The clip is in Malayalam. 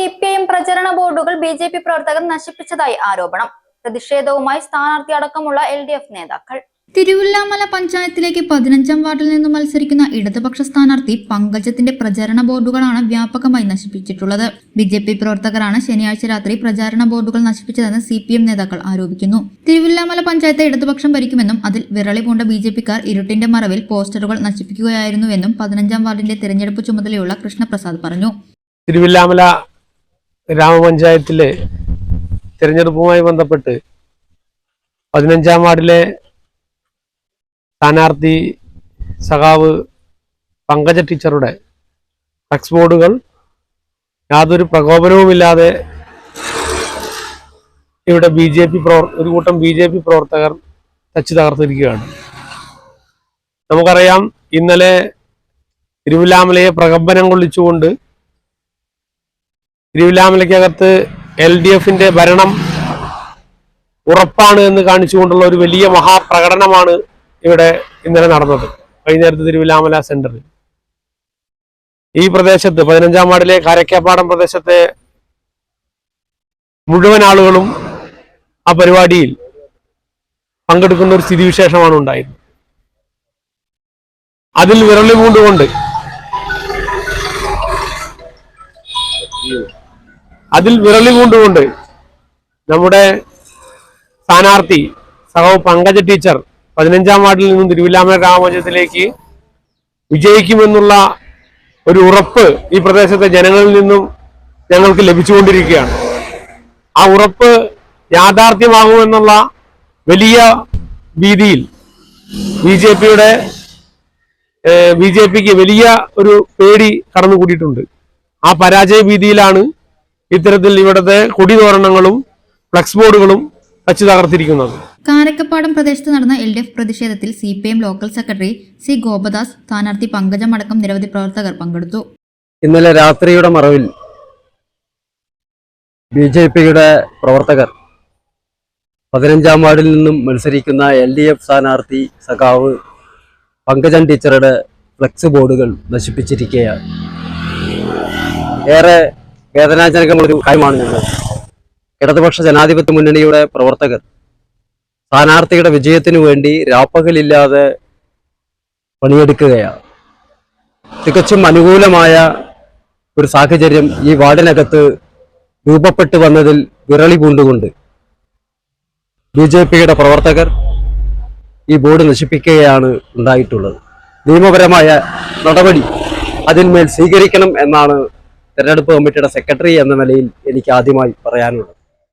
CPM പ്രചരണ ബോർഡുകൾ BJP പ്രവർത്തകർ നശിപ്പിച്ചതായി ആരോപണം. പ്രതിഷേധവുമായി സ്ഥാനാർത്ഥി അടക്കമുള്ള LDF നേതാക്കൾ. തിരുവില്ലാമല പഞ്ചായത്തിലേക്ക് 15ാം വാർഡിൽ നിന്ന് മത്സരിക്കുന്ന ഇടതുപക്ഷ സ്ഥാനാർത്ഥി പങ്കജത്തിന്റെ പ്രചാരണ ബോർഡുകളാണ് വ്യാപകമായി നശിപ്പിച്ചിട്ടുള്ളത്. BJP പ്രവർത്തകരാണ് ശനിയാഴ്ച രാത്രി പ്രചാരണ ബോർഡുകൾ നശിപ്പിച്ചതെന്ന് CPM നേതാക്കൾ ആരോപിക്കുന്നു. തിരുവില്ലാമല പഞ്ചായത്ത് ഇടതുപക്ഷം ഭരിക്കുമെന്നും അതിൽ വിരളി പൂണ്ട BJPക്കാർ ഇരുട്ടിന്റെ മറവിൽ പോസ്റ്ററുകൾ നശിപ്പിക്കുകയായിരുന്നുവെന്നും 15ാം വാർഡിന്റെ തിരഞ്ഞെടുപ്പ് ചുമതലയുള്ള കൃഷ്ണപ്രസാദ് പറഞ്ഞു. തിരുവില്ലാമല ഗ്രാമപഞ്ചായത്തിലെ തിരഞ്ഞെടുപ്പുമായി ബന്ധപ്പെട്ട് 15ാം വാർഡിലെ സ്ഥാനാർത്ഥി സഖാവ് പങ്കജ ടീച്ചറുടെ ഫ്ലക്സ് ബോർഡുകൾ യാതൊരു പ്രകോപനവുമില്ലാതെ ഇവിടെ ഒരു കൂട്ടം BJP പ്രവർത്തകർ തച്ചു തകർത്തിരിക്കുകയാണ്. നമുക്കറിയാം, ഇന്നലെ തിരുവില്ലാമലയെ പ്രകമ്പനം കൊള്ളിച്ചുകൊണ്ട് തിരുവില്ലാമലയ്ക്കകത്ത് LDFന്റെ ഭരണം ഉറപ്പാണ് എന്ന് കാണിച്ചുകൊണ്ടുള്ള ഒരു വലിയ മഹാപ്രകടനമാണ് ഇവിടെ ഇന്നലെ നടന്നത്. വൈകുന്നേരത്ത് തിരുവില്ലാമല സെന്ററിൽ ഈ പ്രദേശത്ത് 15ാം വാർഡിലെ കാരക്കാപ്പാടം പ്രദേശത്തെ മുഴുവൻ ആളുകളും ആ പരിപാടിയിൽ പങ്കെടുക്കുന്ന ഒരു സ്ഥിതിവിശേഷമാണ് ഉണ്ടായത്. അതിൽ വിരളി പൂണ്ടുകൊണ്ട് നമ്മുടെ സ്ഥാനാർത്ഥി സഖാവ് പങ്കജ ടീച്ചർ 15ാം വാർഡിൽ നിന്നും തിരുവില്ലാമല ഗ്രാമപഞ്ചായത്തിലേക്ക് വിജയിക്കുമെന്നുള്ള ഒരു ഉറപ്പ് ഈ പ്രദേശത്തെ ജനങ്ങളിൽ നിന്നും ഞങ്ങൾക്ക് ലഭിച്ചുകൊണ്ടിരിക്കുകയാണ്. ആ ഉറപ്പ് യാഥാർത്ഥ്യമാകുമെന്നുള്ള വലിയ ഭീതിയിൽ BJPക്ക് വലിയ ഒരു പേടി കടന്നുകൂടിയിട്ടുണ്ട്. ആ പരാജയ ഭീതിയിലാണ് ഇത്തരത്തിൽ ഇവിടുത്തെ കൊടിതോരണങ്ങളും ഫ്ലക്സ് ബോർഡുകളും വച്ചു തകർത്തിരിക്കുന്നത്. കാരക്കപ്പാടം പ്രദേശത്ത് നടന്ന LDF പ്രതിഷേധത്തിൽ CPM local secretary C Gopadas, സ്ഥാനാർത്ഥി പങ്കജം അടക്കം നിരവധി പ്രവർത്തകർ പങ്കെടുത്തു. ഇന്നലെ രാത്രിയുടെ മറവിൽ BJPയുടെ പ്രവർത്തകർ 15ാം വാർഡിൽ നിന്നും മത്സരിക്കുന്ന LDF സ്ഥാനാർത്ഥി സഖാവ് പങ്കജൻ ടീച്ചറുടെ ഫ്ലക്സ് ബോർഡുകൾ നശിപ്പിച്ചിരിക്കുകയാണ്. ഏറെ വേദനാജനകമുള്ളൊരു കാര്യമാണ്. ഇടതുപക്ഷ ജനാധിപത്യ മുന്നണിയുടെ പ്രവർത്തകർ സ്ഥാനാർത്ഥിയുടെ വിജയത്തിനു വേണ്ടി രാപ്പകലില്ലാതെ പണിയെടുക്കുകയാണ്. തികച്ചും അനുകൂലമായ ഒരു സാഹചര്യം ഈ വാർഡിനകത്ത് രൂപപ്പെട്ടു വന്നതിൽ വിരളി പൂണ്ടുകൊണ്ട് BJPയുടെ പ്രവർത്തകർ ഈ ബോർഡ് നശിപ്പിക്കുകയാണ് ഉണ്ടായിട്ടുള്ളത്. നിയമപരമായ നടപടി അതിന്മേൽ സ്വീകരിക്കണം എന്നാണ് തെരഞ്ഞെടുപ്പ് കമ്മിറ്റിയുടെ സെക്രട്ടറി എന്ന നിലയിൽ എനിക്ക് ആദ്യമായി പറയാനുള്ളത്.